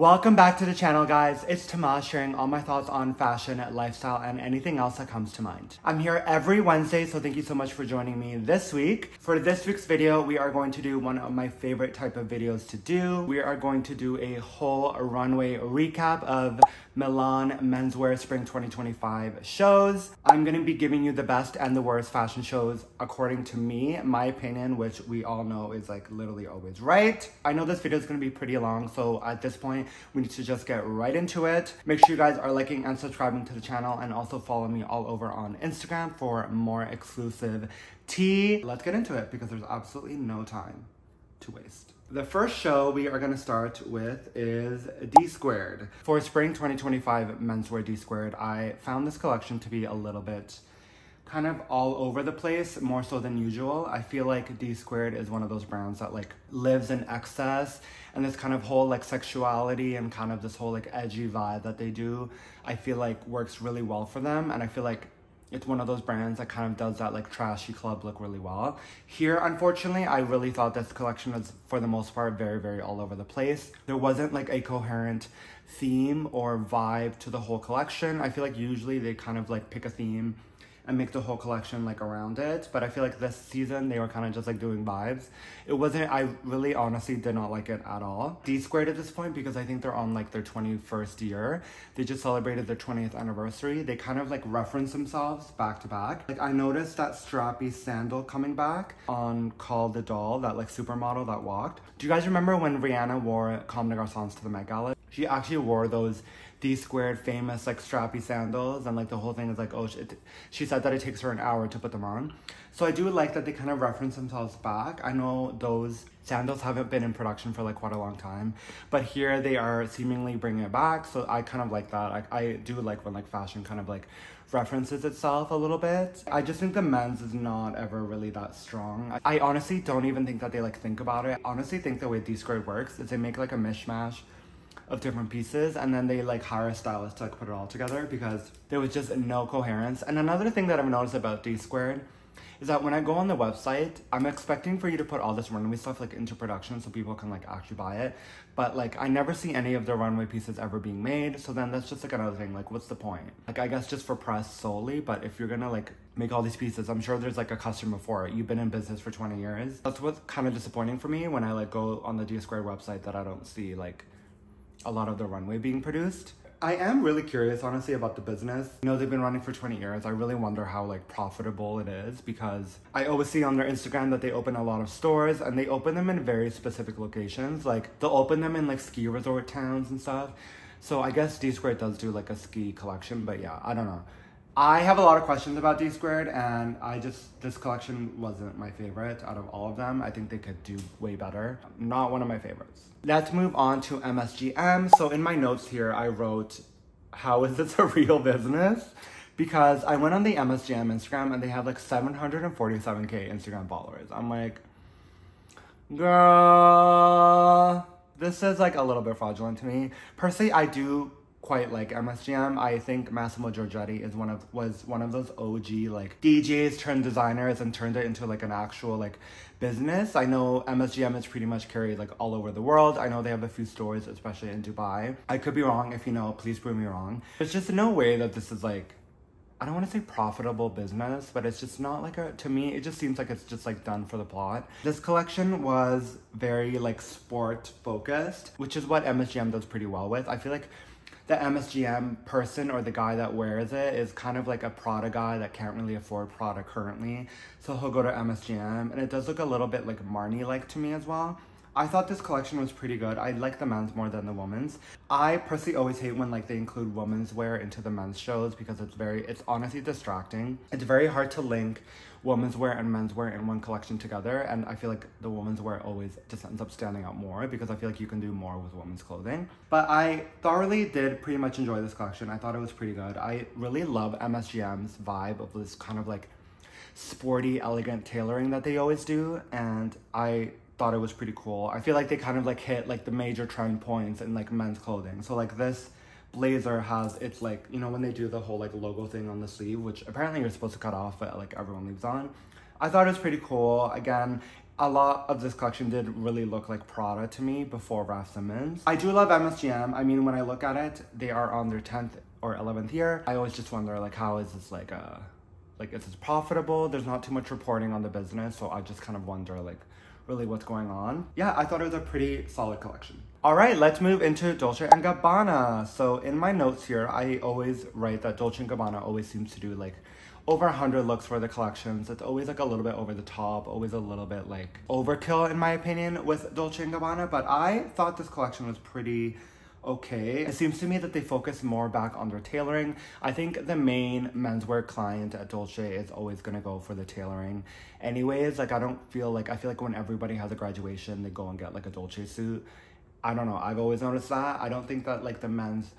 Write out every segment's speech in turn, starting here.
Welcome back to the channel, guys. It's Tomas sharing all my thoughts on fashion, lifestyle, and anything else that comes to mind. I'm here every Wednesday, so thank you so much for joining me this week. For this week's video, we are going to do one of my favorite type of videos to do. We are going to do a whole runway recap of Milan menswear spring 2025 shows. I'm going to be giving you the best and the worst fashion shows according to me, my opinion, which we all know is like literally always right. I know this video is going to be pretty long, so at this point, we need to just get right into it. Make sure you guys are liking and subscribing to the channel, and also follow me all over on Instagram for more exclusive tea. Let's get into it because there's absolutely no time to waste. The first show we are going to start with is D Squared. For spring 2025 menswear D Squared, I found this collection to be a little bit kind of all over the place, more so than usual. I feel like D Squared is one of those brands that like lives in excess, and this kind of whole like sexuality and kind of this whole like edgy vibe that they do, I feel like works really well for them. And I feel like it's one of those brands that kind of does that like trashy club look really well. Here, unfortunately, I really thought this collection was for the most part very all over the place. There wasn't like a coherent theme or vibe to the whole collection. I feel like usually they kind of like pick a theme and make the whole collection like around it, but I feel like this season they were kind of just like doing vibes. It wasn't, I really honestly did not like it at all. D Squared at this point, because I think they're on like their 21st year. They just celebrated their 20th anniversary. They kind of like reference themselves back to back. Like I noticed that strappy sandal coming back on Call the Doll, that like supermodel that walked. Do you guys remember when Rihanna wore Comme des Garçons to the Met Gala? She actually wore those D Squared famous like strappy sandals, and like the whole thing is like, oh, she said that it takes her an hour to put them on. So I do like that they kind of reference themselves back. I know those sandals haven't been in production for like quite a long time, but here they are seemingly bringing it back. So I kind of like that. I do like when like fashion kind of like references itself a little bit. I just think the men's is not ever really that strong. I honestly don't even think that they like think about it. I honestly think the way D Squared works is they make like a mishmash of different pieces, and then they like hire a stylist to like put it all together, because there was just no coherence. And another thing that I've noticed about D Squared is that when I go on the website, I'm expecting for you to put all this runway stuff like into production so people can like actually buy it, but like I never see any of the runway pieces ever being made. So then that's just like another thing, like what's the point? Like I guess just for press solely, but if you're gonna like make all these pieces, I'm sure there's like a customer for it. You've been in business for 20 years. That's what's kind of disappointing for me when I like go on the D Squared website, that I don't see like a lot of the runway being produced. I am really curious, honestly, about the business. You know, they've been running for 20 years. I really wonder how like profitable it is, because I always see on their Instagram that they open a lot of stores, and they open them in very specific locations. Like they'll open them in like ski resort towns and stuff. So I guess D Squared does do like a ski collection, but yeah, I don't know. I have a lot of questions about D Squared, and this collection wasn't my favorite out of all of them. I think they could do way better. Not one of my favorites. Let's move on to MSGM. So in my notes here, I wrote, how is this a real business? Because I went on the MSGM Instagram and they have like 747K Instagram followers. I'm like, girl, this is like a little bit fraudulent to me. Personally, I do quite like MSGM. I think Massimo Giorgetti is was one of those OG like DJs turned designers and turned it into like an actual like business. I know MSGM is pretty much carried like all over the world. I know they have a few stores, especially in Dubai. I could be wrong. If you know, please prove me wrong. There's just no way that this is like, I don't want to say profitable business, but it's just not like to me, it just seems like it's just like done for the plot. This collection was very like sport focused, which is what MSGM does pretty well with. I feel like the MSGM person or the guy that wears it is kind of like a Prada guy that can't really afford Prada currently. So he'll go to MSGM, and it does look a little bit like Marni-like to me as well. I thought this collection was pretty good. I like the men's more than the women's. I personally always hate when like they include women's wear into the men's shows, because it's honestly distracting. It's very hard to link women's wear and men's wear in one collection together, and I feel like the women's wear always just ends up standing out more, because I feel like you can do more with women's clothing. But I thoroughly did pretty much enjoy this collection. I thought it was pretty good. I really love MSGM's vibe of this kind of like sporty, elegant tailoring that they always do, and I thought it was pretty cool. I feel like they kind of like hit like the major trend points in like men's clothing. So like this blazer has, it's like, you know, when they do the whole like logo thing on the sleeve, which apparently you're supposed to cut off, but like everyone leaves on. I thought it was pretty cool. Again, a lot of this collection did really look like Prada to me before Raf Simons. I do love MSGM. I mean, when I look at it, they are on their 10th or 11th year. I always just wonder, like, how is this like is this profitable? There's not too much reporting on the business, so I just kind of wonder, like, really what's going on. Yeah, I thought it was a pretty solid collection. All right, let's move into Dolce & Gabbana. So in my notes here, I always write that Dolce & Gabbana always seems to do like over 100 looks for the collections. It's always like a little bit over the top, always a little bit like overkill in my opinion with Dolce & Gabbana, but I thought this collection was pretty okay. It seems to me that they focus more back on their tailoring. I think the main menswear client at Dolce is always gonna go for the tailoring anyways. Like, I feel like when everybody has a graduation, they go and get like a Dolce suit. I don't know, I've always noticed that. I don't think that like the men's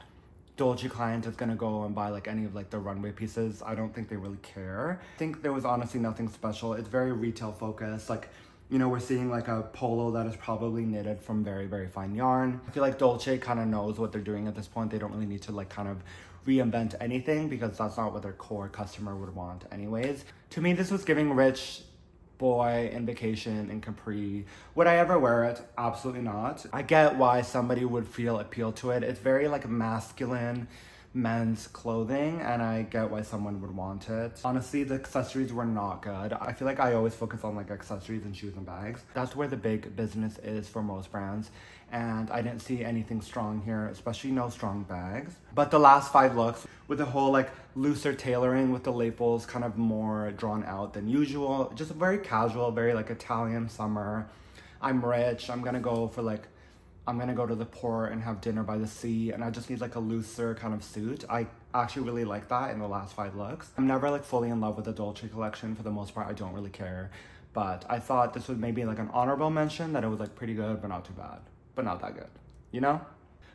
Dolce client is gonna go and buy like any of like the runway pieces. I don't think they really care. I think there was honestly nothing special. It's very retail focused. Like, you know, we're seeing like a polo that is probably knitted from very, very fine yarn. I feel like Dolce kind of knows what they're doing at this point. They don't really need to like kind of reinvent anything because that's not what their core customer would want anyways. To me, this was giving rich boy in vacation in capri. Would I ever wear it? Absolutely not. I get why somebody would feel appeal to it. It's very like masculine men's clothing, and I get why someone would want it. Honestly, the accessories were not good. I feel like I always focus on like accessories and shoes and bags. That's where the big business is for most brands, and I didn't see anything strong here, especially no strong bags. But the last 5 looks with the whole like looser tailoring with the lapels kind of more drawn out than usual, just very casual, very like Italian summer. I'm rich, I'm gonna go to the port and have dinner by the sea, and I just need like a looser kind of suit. I actually really like that in the last 5 looks. I'm never like fully in love with the Dolce collection. For the most part, I don't really care. But I thought this was maybe like an honorable mention, that it was like pretty good, but not too bad. But not that good, you know?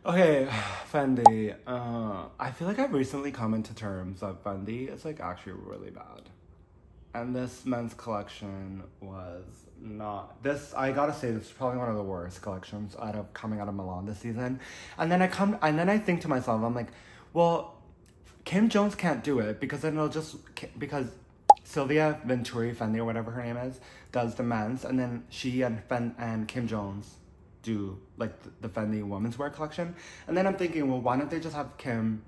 Okay, Fendi. I feel like I've recently come into terms that Fendi is like actually really bad. And this men's collection was not, I gotta say, this is probably one of the worst collections coming out of Milan this season. And then I think to myself, I'm like, well, Kim Jones can't do it because then because Silvia Venturi Fendi or whatever her name is does the men's, and then she and Kim Jones do like the Fendi women's wear collection. And then I'm thinking, well, why don't they just have Kim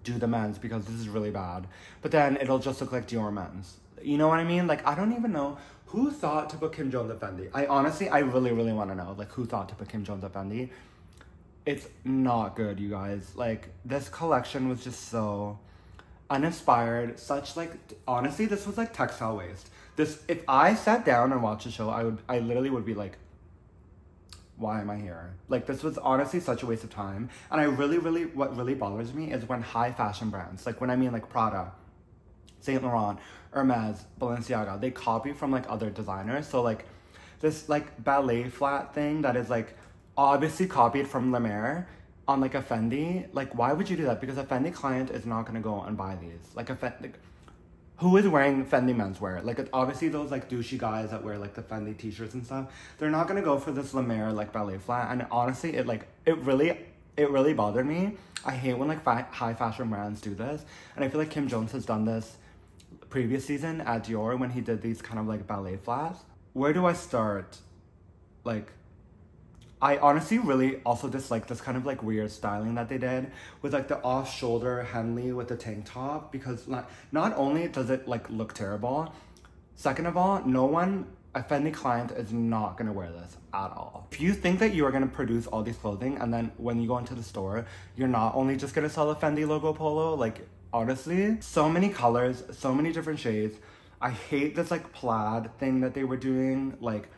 do the men's, because this is really bad, but then it'll just look like Dior men's. You know what I mean? Like, I don't even know who thought to put Kim Jones at Fendi. I really, really want to know, like, who thought to put Kim Jones at Fendi. It's not good, you guys. Like, this collection was just so uninspired. Such, like, honestly, this was like textile waste. If I sat down and watched the show, I literally would be like, why am I here? Like, this was honestly such a waste of time. And what really bothers me is when high fashion brands, like when I mean like Prada, Saint Laurent, Hermes, Balenciaga, they copy from like other designers. So like this like ballet flat thing that is like obviously copied from La Mer on like a Fendi, like why would you do that? Because a Fendi client is not gonna go and buy these. Like who is wearing Fendi menswear? Like, it's obviously those like douchey guys that wear like the Fendi t-shirts and stuff. They're not gonna go for this La Mer like ballet flat. And honestly, it really bothered me. I hate when like high fashion brands do this. And I feel like Kim Jones has done this previous season at Dior when he did these kind of like ballet flats. Where do I start? Like, I honestly really also dislike this kind of like weird styling that they did with like the off-shoulder Henley with the tank top, because not only does it like look terrible, second of all, a Fendi client is not gonna wear this at all. If you think that you are gonna produce all these clothing and then when you go into the store, you're not only just gonna sell a Fendi logo polo, like honestly, so many colors, so many different shades. I hate this like plaid thing that they were doing. Like,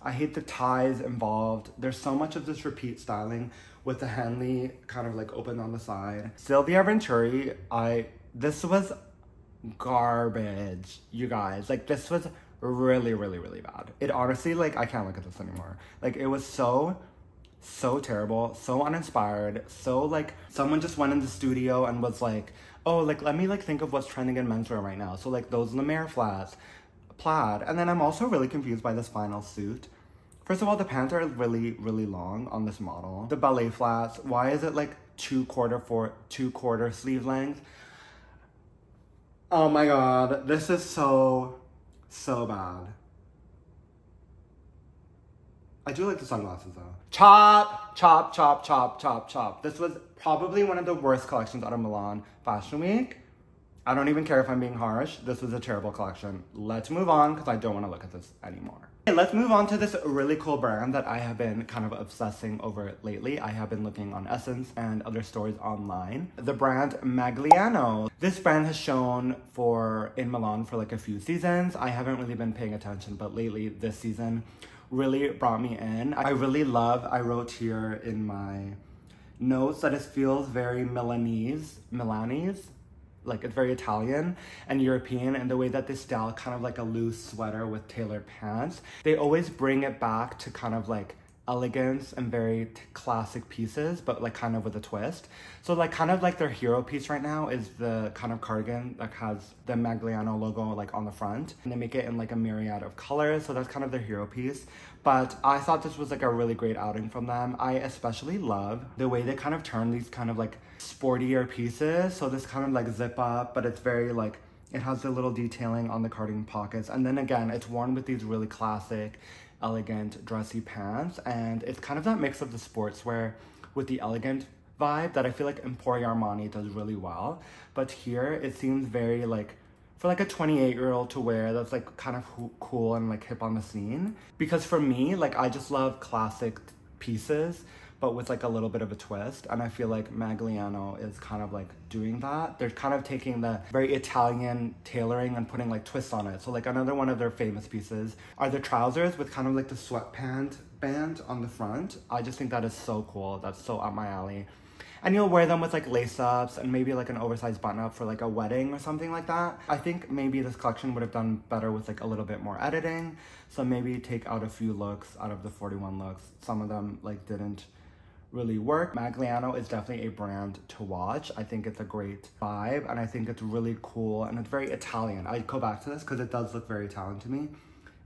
I hate the ties involved. There's so much of this repeat styling with the Henley kind of like open on the side. Silvia Venturi, this was garbage, you guys. Like, this was really, really, really bad. It honestly, like, I can't look at this anymore. Like, it was so terrible, so uninspired, so like someone just went in the studio and was like, oh, like, let me like think of what's trending in menswear right now. So like those La Mer flats, plaid. And then I'm also really confused by this final suit. First of all, the pants are really, really long on this model. The ballet flats, why is it like 2/4 sleeve length? Oh my god, this is so bad. I do like the sunglasses though. Chop, chop, chop, chop, chop, chop. This was probably one of the worst collections out of Milan Fashion Week. I don't even care if I'm being harsh. This was a terrible collection. Let's move on because I don't want to look at this anymore. Okay, let's move on to this really cool brand that I have been kind of obsessing over lately. I have been looking on Essence and other stores online. The brand Magliano. This brand has shown in Milan for like a few seasons. I haven't really been paying attention, but lately this season really brought me in. I wrote here in my notes that it feels very Milanese. Like it's very Italian and European, and the way that they style kind of like a loose sweater with tailored pants. They always bring it back to kind of like elegance and very classic pieces, but like kind of with a twist. So like kind of like their hero piece right now is the kind of cardigan that has the Magliano logo like on the front, and they make it in like a myriad of colors. So that's kind of their hero piece. But I thought this was like a really great outing from them. I especially love the way they kind of turn these kind of like sportier pieces. So this kind of like zip up, but it's very like, it has the little detailing on the cardigan pockets. And then again, it's worn with these really classic, elegant, dressy pants. And it's kind of that mix of the sportswear with the elegant vibe that I feel like Emporio Armani does really well. But here it seems very like, for like a 28-year-old to wear, that's like kind of cool and like hip on the scene. Because for me, like I just love classic pieces, but with like a little bit of a twist. And I feel like Magliano is kind of like doing that. They're kind of taking the very Italian tailoring and putting like twists on it. So like another one of their famous pieces are the trousers with kind of like the sweatpant band on the front. I just think that is so cool. That's so up my alley. And you'll wear them with like lace-ups and maybe like an oversized button-up for like a wedding or something like that. I think maybe this collection would have done better with like a little bit more editing. So maybe take out a few looks out of the 41 looks. Some of them like didn't really work. Magliano is definitely a brand to watch. I think it's a great vibe and I think it's really cool and it's very Italian. I'd go back to this because it does look very Italian to me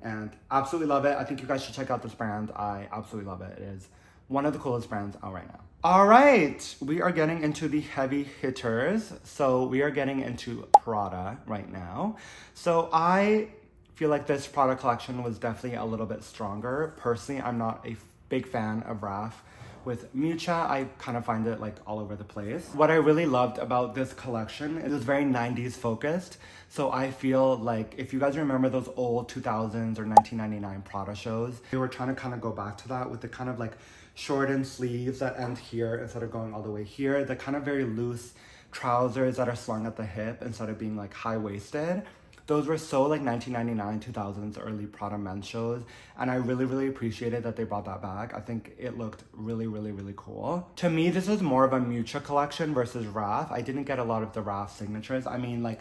and absolutely love it. I think you guys should check out this brand. I absolutely love it. It is one of the coolest brands out right now. All right, we are getting into the heavy hitters. So we are getting into Prada right now. So I feel like this Prada collection was definitely a little bit stronger. Personally, I'm not a big fan of Raf. With Miuccia, I kind of find it like all over the place. What I really loved about this collection, it was very 90s focused. So I feel like if you guys remember those old 2000s or 1999 Prada shows, they were trying to kind of go back to that with the kind of like shortened sleeves that end here instead of going all the way here. The kind of very loose trousers that are slung at the hip instead of being like high-waisted. Those were so like 1999, 2000s, early Prada men's shows. And I really, really appreciated that they brought that back. I think it looked really, really, really cool. To me, this was more of a Miuccia collection versus Raf. I didn't get a lot of the Raf signatures. I mean, like,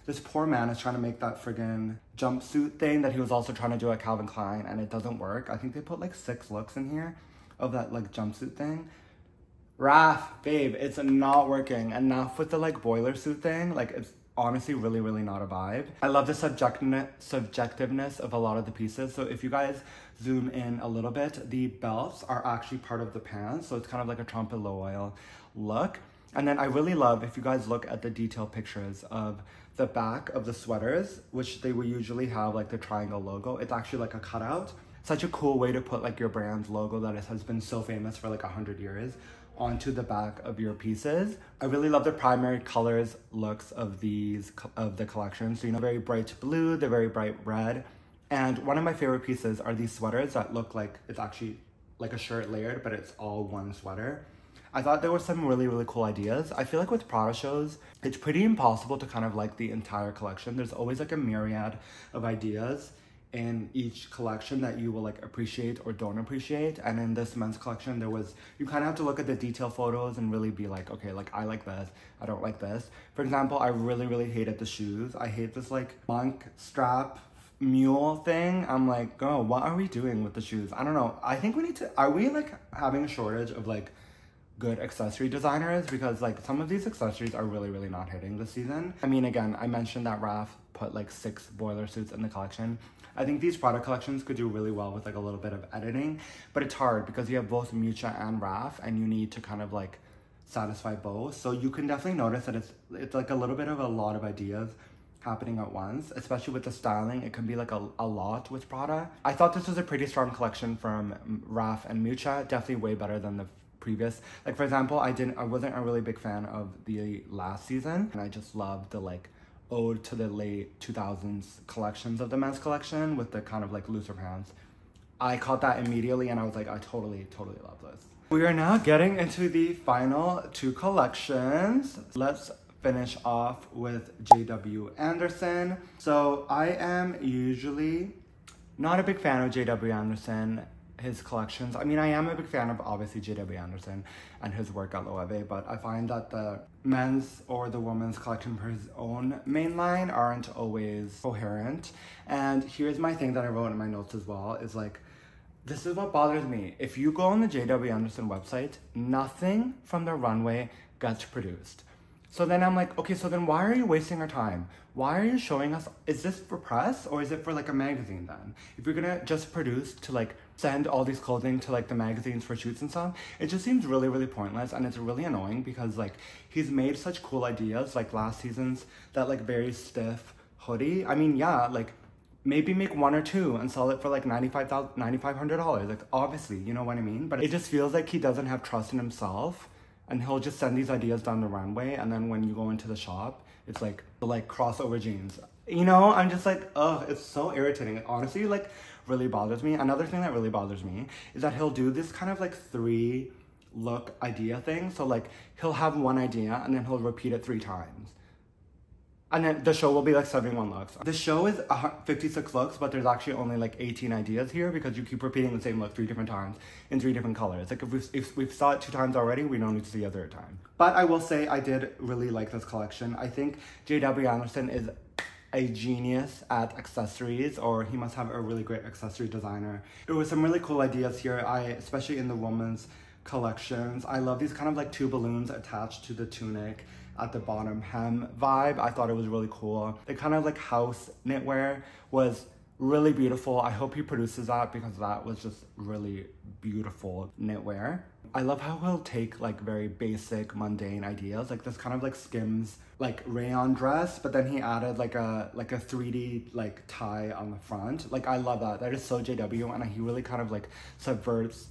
this poor man is trying to make that friggin' jumpsuit thing that he was also trying to do at Calvin Klein, and it doesn't work. I think they put like 6 looks in here of that like jumpsuit thing. Raf, babe, it's not working. Enough with the like boiler suit thing. Like, it's honestly really, really not a vibe. I love the subjectiveness of a lot of the pieces. So if you guys zoom in a little bit, the belts are actually part of the pants. So it's kind of like a trumpet loyal look. And then I really love, if you guys look at the detailed pictures of the back of the sweaters, which they will usually have like the triangle logo, it's actually like a cutout. Such a cool way to put like your brand's logo that has been so famous for like 100 years onto the back of your pieces. I really love the primary colors looks of the collection. So, you know, very bright blue, they're very bright red. And one of my favorite pieces are these sweaters that look like it's actually like a shirt layered, but it's all one sweater. I thought there were some really, really cool ideas. I feel like with Prada shows, it's pretty impossible to kind of like the entire collection. There's always like a myriad of ideas in each collection that you will like appreciate or don't appreciate. And in this men's collection, you kind of have to look at the detail photos and really be like, okay, like I like this, I don't like this. For example, I really, really hated the shoes. I hate this like monk strap mule thing. I'm like, oh, what are we doing with the shoes? I don't know. I think are we like having a shortage of like good accessory designers? Because like some of these accessories are really, really not hitting this season. I mean, again, I mentioned that Raf put like 6 boiler suits in the collection. I think these product collections could do really well with like a little bit of editing, but it's hard because you have both Miuccia and Raf and you need to kind of like satisfy both. So you can definitely notice that it's like a little bit of a lot of ideas happening at once, especially with the styling. It can be like a lot with Prada. I thought this was a pretty strong collection from Raf and Mucha, definitely way better than the previous. Like for example, I wasn't a really big fan of the last season, and I just loved the like ode to the late 2000s collections of the men's collection with the kind of like looser pants. I caught that immediately and I was like, I totally love this. We are now getting into the final two collections. Let's finish off with JW Anderson. So I am usually not a big fan of JW Anderson, his collections. I mean, I am a big fan of obviously JW Anderson and his work at Loewe, but I find that the men's or the women's collection for his own main line aren't always coherent. And here's my thing that I wrote in my notes as well, is like, this is what bothers me. If you go on the JW Anderson website, nothing from the runway gets produced. So then I'm like, okay, so then why are you wasting our time? Why are you showing us, is this for press or is it for like a magazine then? If you're gonna just produce to like send all these clothing to like the magazines for shoots and stuff, it just seems really pointless, and it's really annoying because like he's made such cool ideas, like last season's that like very stiff hoodie. I mean, yeah, like maybe make one or two and sell it for like $9,500. Like obviously, you know what I mean? But it just feels like he doesn't have trust in himself. And he'll just send these ideas down the runway, and then when you go into the shop, it's like the like crossover jeans. You know, I'm just like, ugh, it's so irritating. It honestly like really bothers me. Another thing that really bothers me is that he'll do this kind of like 3 look idea thing. So like he'll have one idea and then he'll repeat it 3 times. And then the show will be like 71 looks. The show is 56 looks, but there's actually only like 18 ideas here because you keep repeating the same look 3 different times in 3 different colors. Like if we've saw it 2 times already, we don't need to see a 3rd time. But I will say I did really like this collection. I think JW Anderson is a genius at accessories, or he must have a really great accessory designer. There was some really cool ideas here, especially in the women's collections. I love these kind of like 2 balloons attached to the tunic at the bottom hem vibe. I thought it was really cool. The kind of like house knitwear was really beautiful. I hope he produces that because that was just really beautiful knitwear. I love how he'll take like very basic mundane ideas, like this kind of like Skims like rayon dress, but then he added like a 3D like tie on the front. Like I love that. That is so JW, and he really kind of like subverts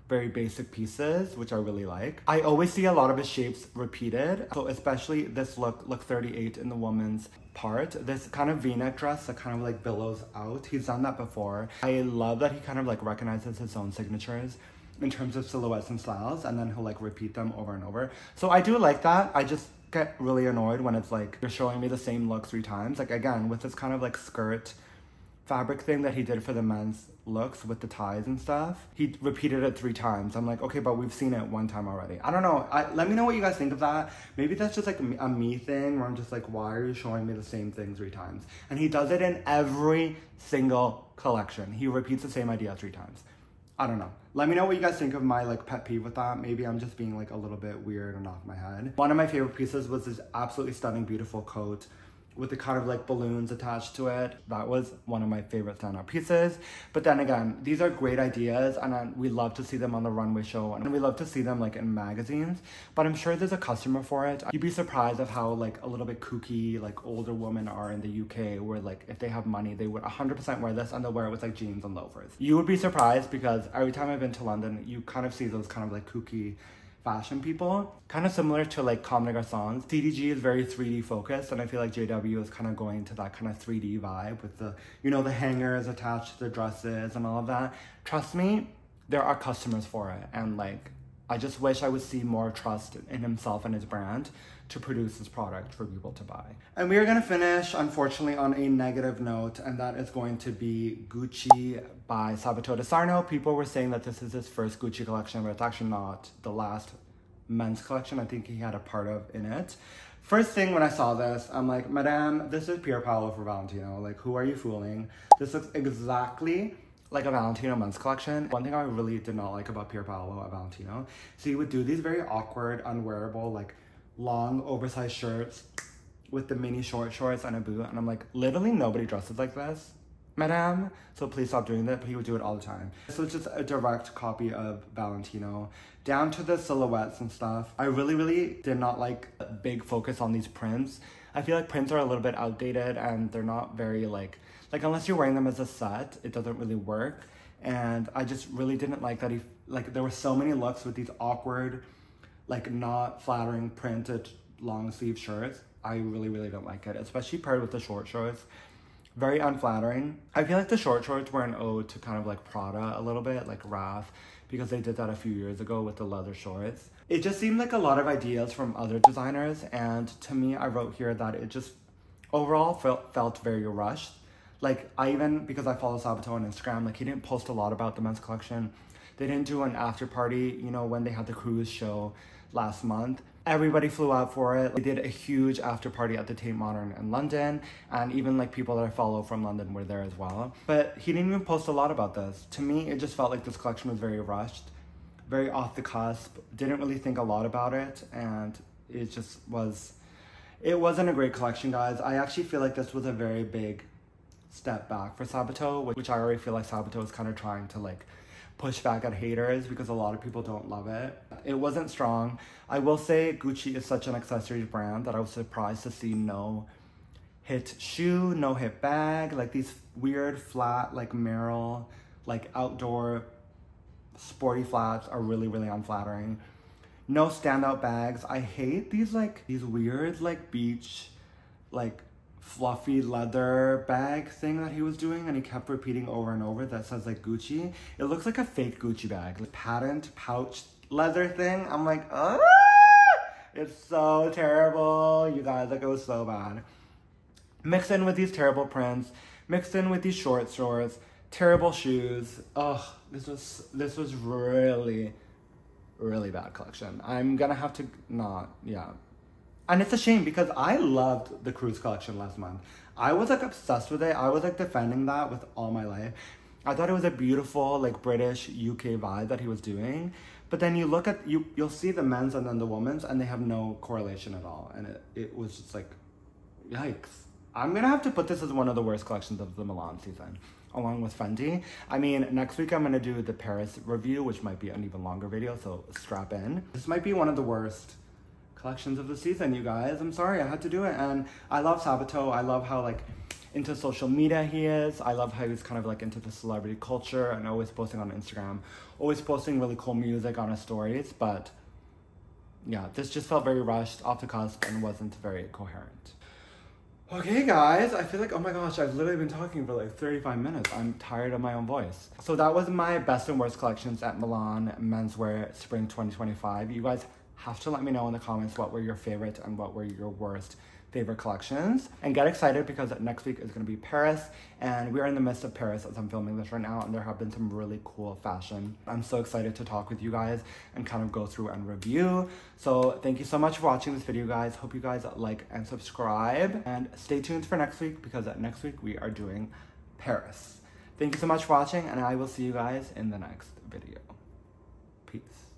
very basic pieces, which I really like. I always see a lot of his shapes repeated, so especially this look 38 in the woman's part, this kind of v-neck dress that kind of like billows out. He's done that before. I love that he kind of like recognizes his own signatures in terms of silhouettes and styles, and then he'll like repeat them over and over. So I do like that. I just get really annoyed when it's like you're showing me the same look 3 times. Like again, with this kind of like skirt fabric thing that he did for the men's looks with the ties and stuff, he repeated it 3 times. I'm like, okay, but we've seen it 1 time already. I don't know. Let me know what you guys think of that. Maybe that's just like a me thing where I'm just like, why are you showing me the same thing 3 times? And he does it in every single collection. He repeats the same idea 3 times. I don't know. Let me know what you guys think of my like pet peeve with that. Maybe I'm just being like a little bit weird and off my head. One of my favorite pieces was this absolutely stunning, beautiful coat with the kind of like balloons attached to it. That was one of my favorite standout pieces. But then again, these are great ideas, and we love to see them on the runway show, and we love to see them like in magazines, but I'm sure there's a customer for it. You'd be surprised of how like a little bit kooky like older women are in the UK, where like if they have money, they would 100% wear this, and they'll wear it with like jeans and loafers. You would be surprised because every time I've been to London, you kind of see those kind of like kooky fashion people, kind of similar to like Comme des Garçons. CDG is very 3D focused, and I feel like JW is kind of going to that kind of 3D vibe with the, you know, the hangers attached to the dresses and all of that. Trust me, there are customers for it, and like I just wish I would see more trust in himself and his brand to produce this product for people to buy. And we are gonna finish, unfortunately, on a negative note, and that is going to be Gucci by Salvatore Sarno. People were saying that this is his first Gucci collection, but it's actually not. The last men's collection, I think he had a part of in it. First thing when I saw this, I'm like, Madame, this is Pier Paolo for Valentino. Like, who are you fooling? This looks exactly like a Valentino men's collection. One thing I really did not like about Pier Paolo at Valentino, so he would do these very awkward, unwearable, like long oversized shirts with the mini short shorts and a boot, and I'm like, literally nobody dresses like this, Madame, so please stop doing that. But he would do it all the time. So it's just a direct copy of Valentino, down to the silhouettes and stuff. I really did not like a big focus on these prints. I feel like prints are a little bit outdated and they're not very like unless you're wearing them as a set, it doesn't really work. And I just really didn't like that there were so many looks with these awkward, like not flattering printed long sleeve shirts. I really didn't like it, especially paired with the short shorts. Very unflattering. I feel like the short shorts were an ode to kind of like Prada a little bit, like Raf, because they did that a few years ago with the leather shorts. It just seemed like a lot of ideas from other designers, and to me, I wrote here that it just overall felt very rushed. Like, because I follow Sabato on Instagram, like he didn't post a lot about the men's collection. They didn't do an after party, you know, when they had the cruise show last month. Everybody flew out for it. They did a huge after party at the Tate Modern in London, and even like people that I follow from London were there as well. But he didn't even post a lot about this. To me, it just felt like this collection was very rushed, very off the cusp, didn't really think a lot about it, and it just was, it wasn't a great collection, guys. I actually feel like this was a very big step back for Sabato, which I already feel like Sabato is kind of trying to like push back at haters because a lot of people don't love it. It wasn't strong. I will say Gucci is such an accessories brand that I was surprised to see no hit shoe, no hit bag, like these weird flat like Merrill, like outdoor sporty flats are really unflattering. No standout bags. I hate these weird like beach like fluffy leather bag thing that he was doing, and he kept repeating over and over that says like Gucci. It looks like a fake Gucci bag, like patent pouch leather thing. I'm like, ah! It's so terrible, you guys. Like, it was so bad. Mixed in with these terrible prints, mixed in with these short shorts, terrible shoes. Ugh, this was really bad collection. I'm gonna have to And it's a shame because I loved the cruise collection last month. I was like obsessed with it. I was like defending that with all my life. I thought it was a beautiful like British UK vibe that he was doing. But then you look at, you'll see the men's and then the women's, and they have no correlation at all. And it was just like, yikes. I'm gonna have to put this as one of the worst collections of the Milan season, along with Fendi. I mean, next week I'm gonna do the Paris review, which might be an even longer video, so strap in. This might be one of the worst collections of the season, you guys. I'm sorry, I had to do it. And I love Sabato. I love how like into social media he is. I love how he's kind of like into the celebrity culture and always posting on Instagram, always posting really cool music on his stories. But yeah, this just felt very rushed, off the cusp, and wasn't very coherent. Okay guys, I feel like, oh my gosh, I've literally been talking for like 35 minutes. I'm tired of my own voice. So that was my best and worst collections at Milan Menswear Spring 2025. You guys have to let me know in the comments what were your favorite and what were your worst favorite collections. And get excited because next week is going to be Paris, and we are in the midst of Paris as I'm filming this right now, and there have been some really cool fashion. I'm so excited to talk with you guys and kind of go through and review. So thank you so much for watching this video, guys. Hope you guys like and subscribe, and stay tuned for next week because next week we are doing Paris. Thank you so much for watching, and I will see you guys in the next video. Peace.